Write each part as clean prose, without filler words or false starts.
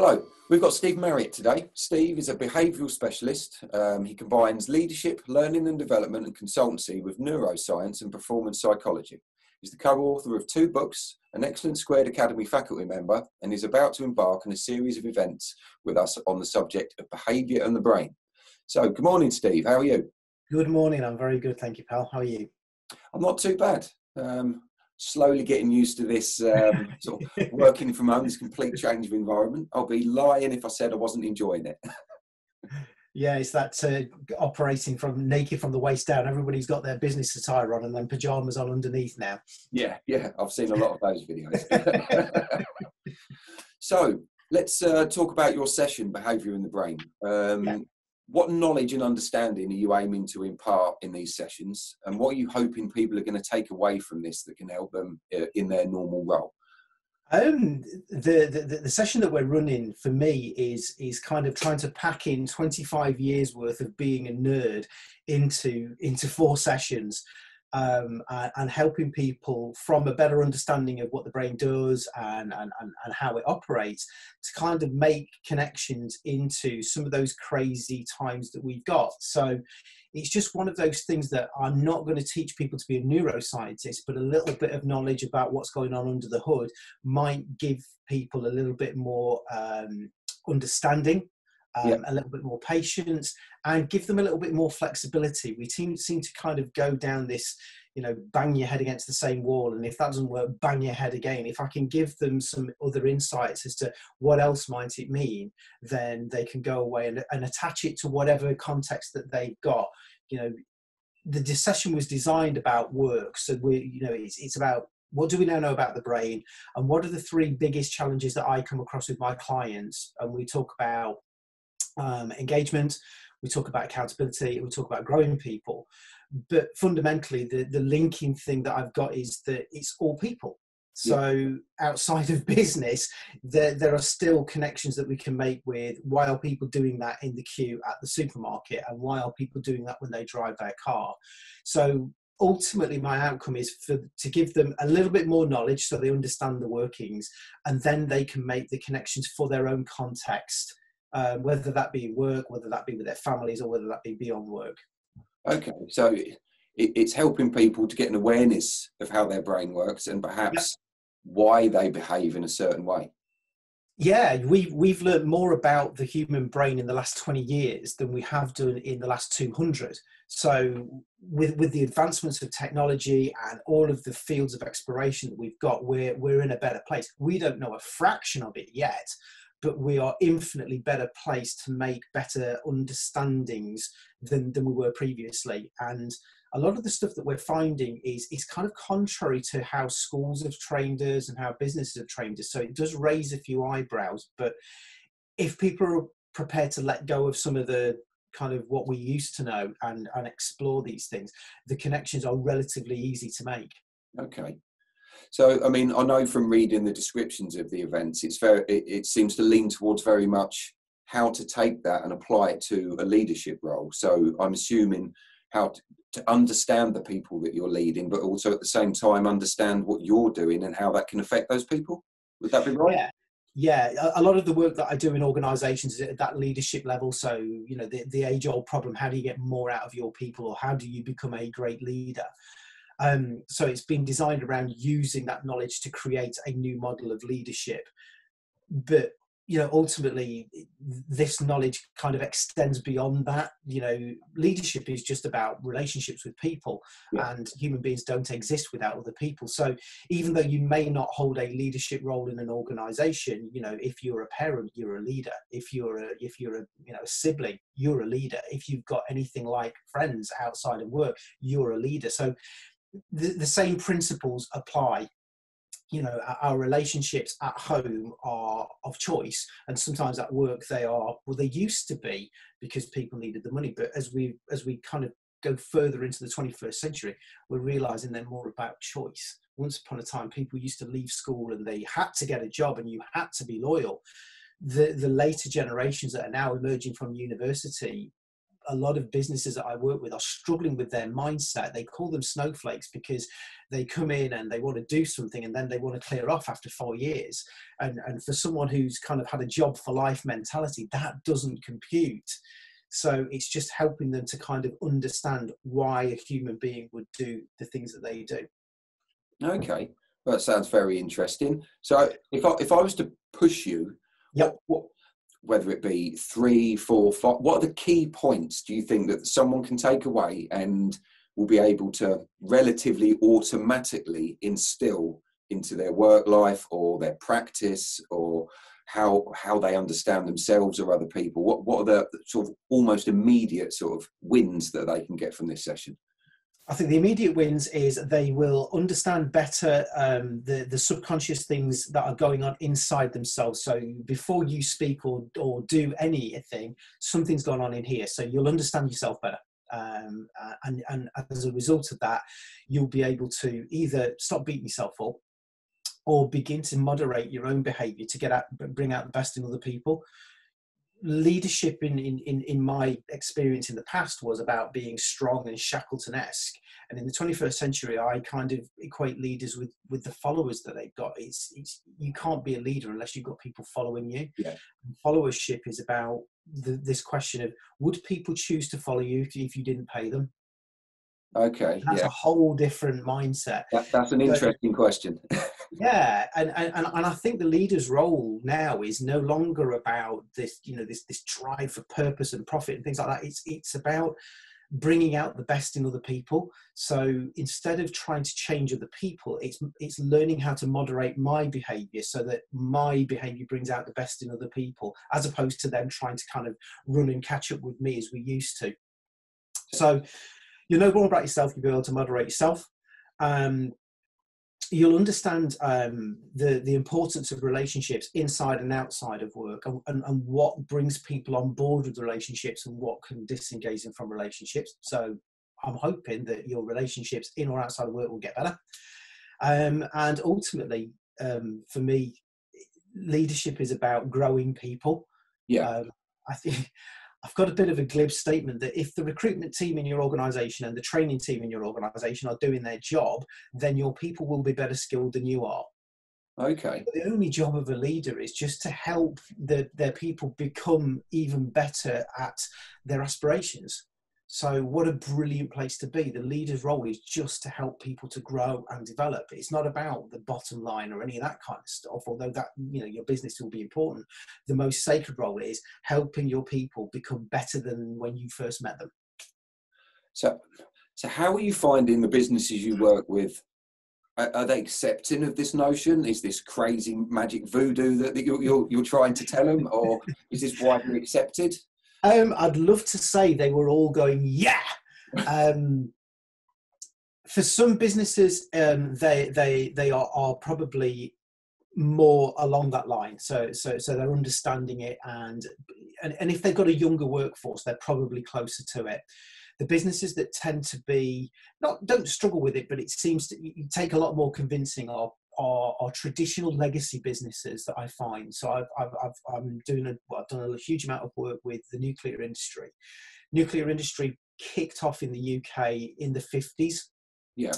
Hello, we've got Steve Marriott today. Steve is a behavioural specialist. He combines leadership, learning and development and consultancy with neuroscience and performance psychology. He's the co-author of 2 books, an excellent Squared Academy faculty member, and is about to embark on a series of events with us on the subject of behaviour and the brain. So, good morning, Steve. How are you? Good morning. I'm very good, thank you, pal. How are you? I'm not too bad. Slowly getting used to this sort of working from home, this complete change of environment. I'll be lying if I said I wasn't enjoying it. Yeah, it's that operating from naked from the waist down. Everybody's got their business attire on and then pajamas on underneath now. Yeah, I've seen a lot of those videos. So let's talk about your session, Behaviour in the Brain. Yeah. What knowledge and understanding are you aiming to impart in these sessions? And what are you hoping people are going to take away from this that can help them in their normal role? The session that we're running for me is kind of trying to pack in 25 years worth of being a nerd into 4 sessions. And helping people from a better understanding of what the brain does and how it operates to kind of make connections into some of those crazy times that we've got. So it's just one of those things that I'm not going to teach people to be a neuroscientist, but a little bit of knowledge about what's going on under the hood might give people a little bit more understanding. A little bit more patience, and give them a little bit more flexibility. We seem to kind of go down this, bang your head against the same wall, and if that doesn't work, bang your head again. If I can give them some other insights as to what else might it mean, then they can go away and attach it to whatever context that they've got. The session was designed about work, so it's about what do we now know about the brain, and what are the 3 biggest challenges that I come across with my clients. And we talk about engagement, we talk about accountability, we talk about growing people, but fundamentally the linking thing that I've got is that it's all people. So outside of business, there are still connections that we can make with why are people doing that in the queue at the supermarket, and why are people doing that when they drive their car. So ultimately my outcome is to give them a little bit more knowledge so they understand the workings, and then they can make the connections for their own context. Whether that be work, whether that be with their families, or whether that be beyond work. Okay, so it's helping people to get an awareness of how their brain works and perhaps why they behave in a certain way. Yeah, we've learned more about the human brain in the last 20 years than we have done in the last 200. So with the advancements of technology and all of the fields of exploration that we've got, we're in a better place. We don't know a fraction of it yet, but we are infinitely better placed to make better understandings than we were previously. And a lot of the stuff that we're finding is kind of contrary to how schools have trained us and how businesses have trained us. So it does raise a few eyebrows, but if people are prepared to let go of some of the kind of what we used to know and explore these things, the connections are relatively easy to make. Okay. So, I mean, I know from reading the descriptions of the events, it seems to lean towards very much how to take that and apply it to a leadership role. So I'm assuming how to understand the people that you're leading, but also at the same time understand what you're doing and how that can affect those people. Would that be right? Yeah. A lot of the work that I do in organizations is at that leadership level. So, the age-old problem, how do you get more out of your people, or how do you become a great leader? So it's been designed around using that knowledge to create a new model of leadership. But, ultimately, this knowledge kind of extends beyond that. Leadership is just about relationships with people, and human beings don't exist without other people. So even though you may not hold a leadership role in an organization, if you're a parent, you're a leader. If you're a sibling, you're a leader. If you've got anything like friends outside of work, you're a leader. So the same principles apply. Our relationships at home are of choice, and sometimes at work they used to be because people needed the money. But as we kind of go further into the 21st century, we're realizing they're more about choice. Once upon a time, people used to leave school and they had to get a job and you had to be loyal. The later generations that are now emerging from university a lot of businesses that I work with are struggling with their mindset. They call them snowflakes because they come in and they want to do something and then they want to clear off after 4 years. And for someone who's kind of had a job for life mentality, that doesn't compute. So it's just helping them to kind of understand why a human being would do the things that they do. Okay, well, that sounds very interesting. So if I was to push you, Yep. what whether it be 3, 4, 5, what are the key points do you think that someone can take away and will be able to relatively automatically instill into their work life or their practice, or how they understand themselves or other people? What are the sort of almost immediate sort of wins that they can get from this session? I think the immediate wins is they will understand better the subconscious things that are going on inside themselves. So before you speak or do anything, something's gone on in here. So you'll understand yourself better. And as a result of that, you'll be able to either stop beating yourself up or begin to moderate your own behavior to bring out the best in other people. Leadership in my experience in the past was about being strong and Shackleton-esque, and in the 21st century I kind of equate leaders with the followers that they've got. It's you can't be a leader unless you've got people following you. Yeah. Followership is about this question of, would people choose to follow you if you didn't pay them? Okay, That's yeah, a whole different mindset. that's an interesting question. Yeah, and I think the leader's role now is no longer about this, this drive for purpose and profit and things like that. It's about bringing out the best in other people. So instead of trying to change other people, it's learning how to moderate my behavior so that my behavior brings out the best in other people, as opposed to them trying to kind of run and catch up with me as we used to. So you'll know more about yourself, you'll be able to moderate yourself. You'll understand the importance of relationships inside and outside of work, and what brings people on board with relationships and what can disengage them from relationships. So I'm hoping that your relationships in or outside of work will get better. And ultimately, for me, leadership is about growing people. Yeah. I think I've got a bit of a glib statement that if the recruitment team in your organisation and the training team in your organisation are doing their job, then your people will be better skilled than you are. Okay. But the only job of a leader is just to help their people become even better at their aspirations. So what a brilliant place to be. The leader's role is just to help people to grow and develop. It's not about the bottom line or any of that kind of stuff, although that, your business will be important. The most sacred role is helping your people become better than when you first met them. So how are you finding the businesses you work with? Are they accepting of this notion? Is this crazy magic voodoo that you're trying to tell them, or is this widely accepted? I'd love to say they were all going, yeah. For some businesses, they are probably more along that line. So they're understanding it, and if they've got a younger workforce, they're probably closer to it. The businesses that tend to be don't struggle with it, but it seems to take a lot more convincing are traditional legacy businesses that I find. So I've done a huge amount of work with the nuclear industry. Nuclear industry kicked off in the UK in the 50s. Yeah.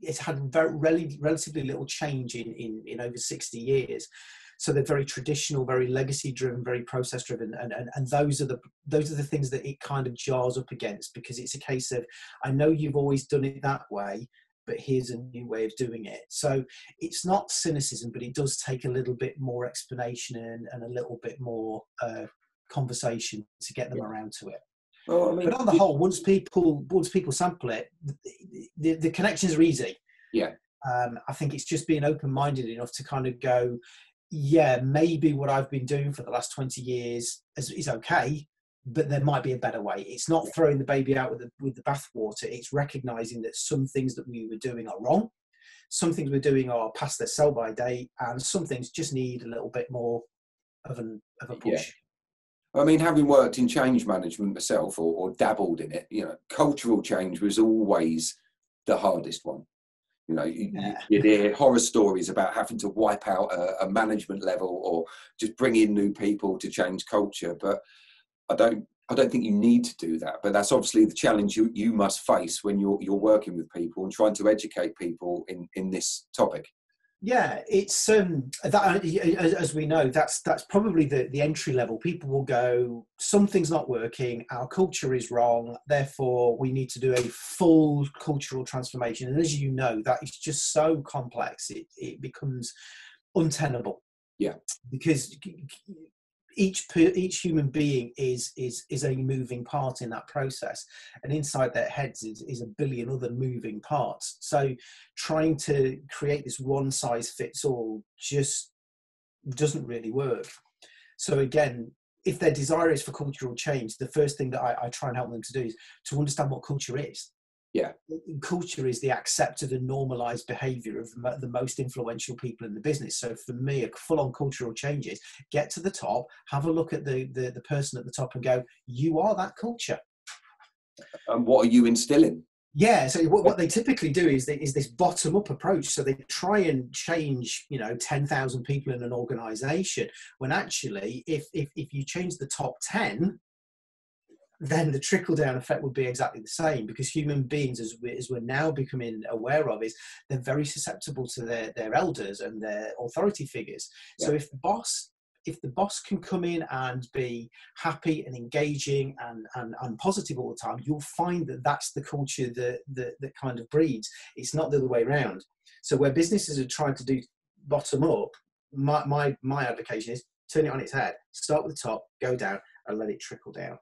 It's had relatively little change in over 60 years. So they're very traditional, very legacy driven, very process driven, and those are the things that it kind of jars up against, because it's a case of, I know you've always done it that way, but here's a new way of doing it. So it's not cynicism, but it does take a little bit more explanation and a little bit more conversation to get them around to it. Well, I mean, but on the whole, once people sample it, the connections are easy. Yeah. I think it's just being open-minded enough to kind of go, yeah, maybe what I've been doing for the last 20 years is okay, but there might be a better way. It's not throwing the baby out with the bathwater. It's recognizing that some things that we were doing are wrong. Some things we're doing are past their sell-by date, and some things just need a little bit more of a push. Yeah. I mean, having worked in change management myself, or dabbled in it, cultural change was always the hardest one. You'd hear horror stories about having to wipe out a management level or just bring in new people to change culture. But I don't I don't think you need to do that, but that's obviously the challenge you must face when you're working with people and trying to educate people in this topic. Yeah, it's that, as we know, that's probably the entry level. People will go, something's not working, our culture is wrong, therefore we need to do a full cultural transformation. And as you know, that is just so complex, it becomes untenable. Yeah, because each human being is a moving part in that process, and inside their heads is a billion other moving parts. So trying to create this one size fits all just doesn't really work. So again, if their desire is for cultural change, the first thing that I try and help them to do is to understand what culture is. Yeah. Culture is the accepted and normalized behavior of the most influential people in the business. So for me, a full-on cultural change is get to the top, have a look at the person at the top and go, you are that culture. And what are you instilling? Yeah, so what they typically do is this bottom-up approach. So they try and change, 10,000 people in an organization, when actually, if you change the top 10, then the trickle-down effect would be exactly the same, because human beings, as we're now becoming aware of, is they're very susceptible to their elders and their authority figures. Yeah. So if the boss can come in and be happy and engaging and positive all the time, you'll find that that's the culture that kind of breeds. It's not the other way around. So where businesses are trying to do bottom up, my advocation is turn it on its head. Start with the top, go down, and let it trickle down.